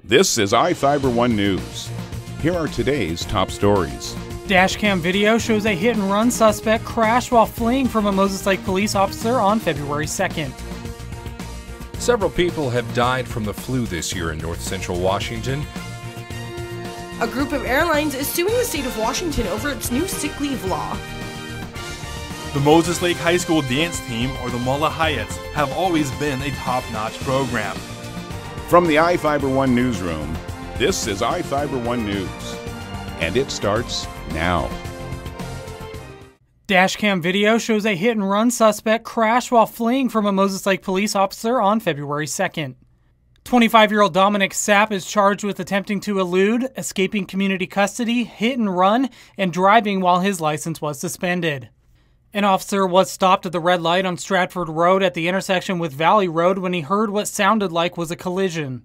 This is iFIBER 1 News. Here are today's top stories. Dashcam video shows a hit-and-run suspect crash while fleeing from a Moses Lake police officer on February 2nd. Several people have died from the flu this year in north central Washington. A group of airlines is suing the state of Washington over its new sick leave law. The Moses Lake High School dance team, or the Mullah Hyatts, have always been a top-notch program. From the iFIBER 1 newsroom, this is iFIBER 1 News, and it starts now. Dashcam video shows a hit-and-run suspect crash while fleeing from a Moses Lake police officer on February 2nd. 25-year-old Dominic Sapp is charged with attempting to elude, escaping community custody, hit and run, and driving while his license was suspended. An officer was stopped at the red light on Stratford Road at the intersection with Valley Road when he heard what sounded like was a collision.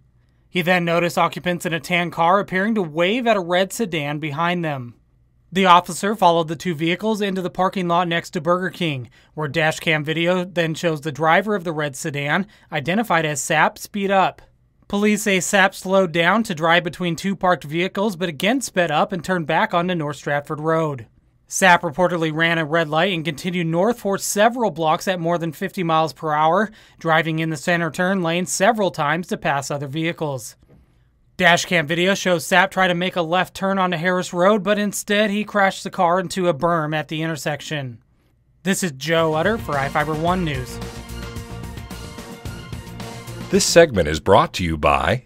He then noticed occupants in a tan car appearing to wave at a red sedan behind them. The officer followed the two vehicles into the parking lot next to Burger King, where dashcam video then shows the driver of the red sedan, identified as Sapp, speed up. Police say Sapp slowed down to drive between two parked vehicles, but again sped up and turned back onto North Stratford Road. Sapp reportedly ran a red light and continued north for several blocks at more than 50 miles per hour, driving in the center turn lane several times to pass other vehicles. Dashcam video shows Sapp try to make a left turn onto Harris Road, but instead he crashed the car into a berm at the intersection. This is Joe Utter for iFIBER 1 News. This segment is brought to you by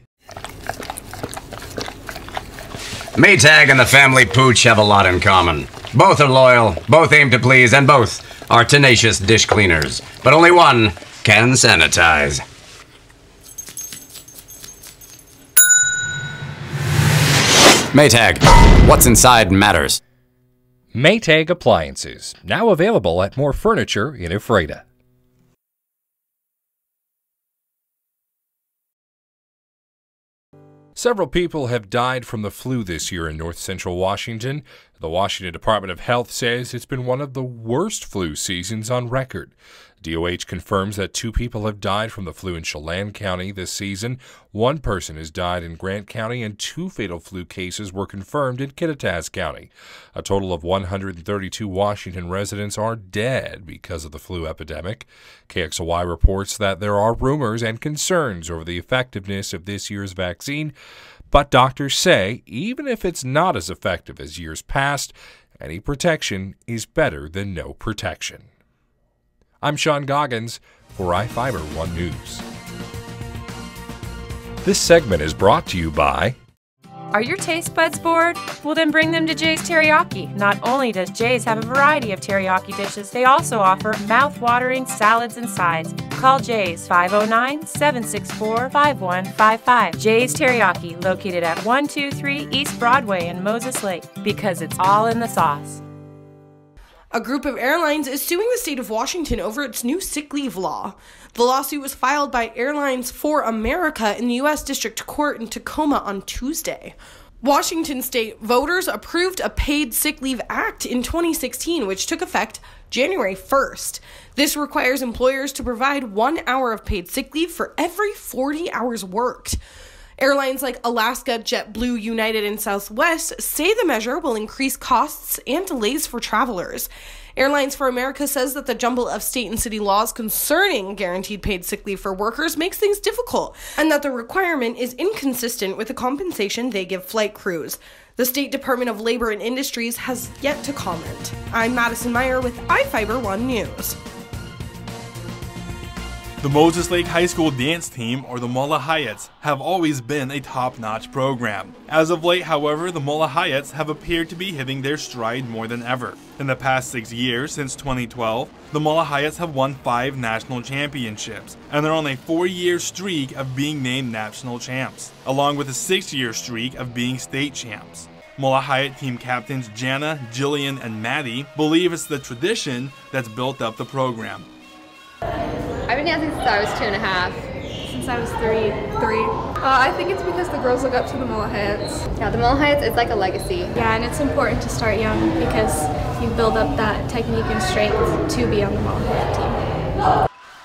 Maytag and the family Pooch have a lot in common. Both are loyal, both aim to please, and both are tenacious dish cleaners. But only one can sanitize. Maytag, what's inside matters. Maytag Appliances, now available at more furniture in Ephrata. Several people have died from the flu this year in north central Washington. The Washington Department of Health says it's been one of the worst flu seasons on record. DOH confirms that 2 people have died from the flu in Chelan County this season. 1 person has died in Grant County, and 2 fatal flu cases were confirmed in Kittitas County. A total of 132 Washington residents are dead because of the flu epidemic. KXLY reports that there are rumors and concerns over the effectiveness of this year's vaccine, but doctors say even if it's not as effective as years past, any protection is better than no protection. I'm Sean Goggins for iFIBER 1 News. This segment is brought to you by... Are your taste buds bored? Well, then bring them to Jay's Teriyaki. Not only does Jay's have a variety of teriyaki dishes, they also offer mouth-watering salads and sides. Call Jay's 509-764-5155. Jay's Teriyaki, located at 123 East Broadway in Moses Lake, because it's all in the sauce. A group of airlines is suing the state of Washington over its new sick leave law. The lawsuit was filed by Airlines for America in the U.S. District Court in Tacoma on Tuesday. Washington state voters approved a Paid Sick Leave Act in 2016, which took effect January 1st. This requires employers to provide 1 hour of paid sick leave for every 40 hours worked. Airlines like Alaska, JetBlue, United, and Southwest say the measure will increase costs and delays for travelers. Airlines for America says that the jumble of state and city laws concerning guaranteed paid sick leave for workers makes things difficult, and that the requirement is inconsistent with the compensation they give flight crews. The State Department of Labor and Industries has yet to comment. I'm Madison Meyer with iFIBER 1 News. The Moses Lake High School dance team, or the Mullah Hyatts, have always been a top-notch program. As of late, however, the Mullah Hyatts have appeared to be hitting their stride more than ever. In the past 6 years, since 2012, the Mullah Hyatts have won 5 national championships, and they're on a 4-year streak of being named national champs, along with a 6-year streak of being state champs. Mullah Hyatt team captains Jana, Jillian, and Maddie believe it's the tradition that's built up the program. I've been dancing since I was 2.5. Since I was three. I think it's because the girls look up to the Mullah Hyatts. Yeah, the Mullah Hyatts, it's like a legacy. Yeah, and it's important to start young because you build up that technique and strength to be on the Mullah Hyatt team.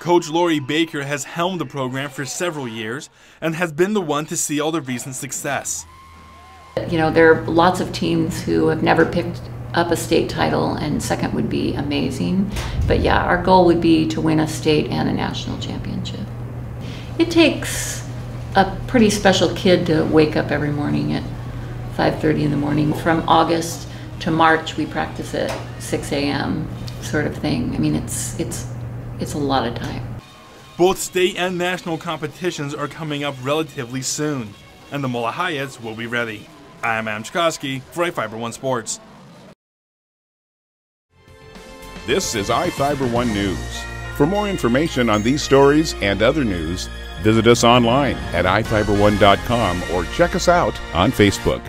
Coach Lori Baker has helmed the program for several years and has been the one to see all the recent success. You know, there are lots of teams who have never picked up a state title, and second would be amazing. But yeah, our goal would be to win a state and a national championship. It takes a pretty special kid to wake up every morning at 5:30 in the morning. From August to March, we practice at 6 a.m. sort of thing. I mean, it's a lot of time. Both state and national competitions are coming up relatively soon, and the Mola Hyatts will be ready. I'm Adam Chikoski for iFIBER 1 Sports. This is iFIBER 1 News. For more information on these stories and other news, visit us online at iFiber1.com or check us out on Facebook.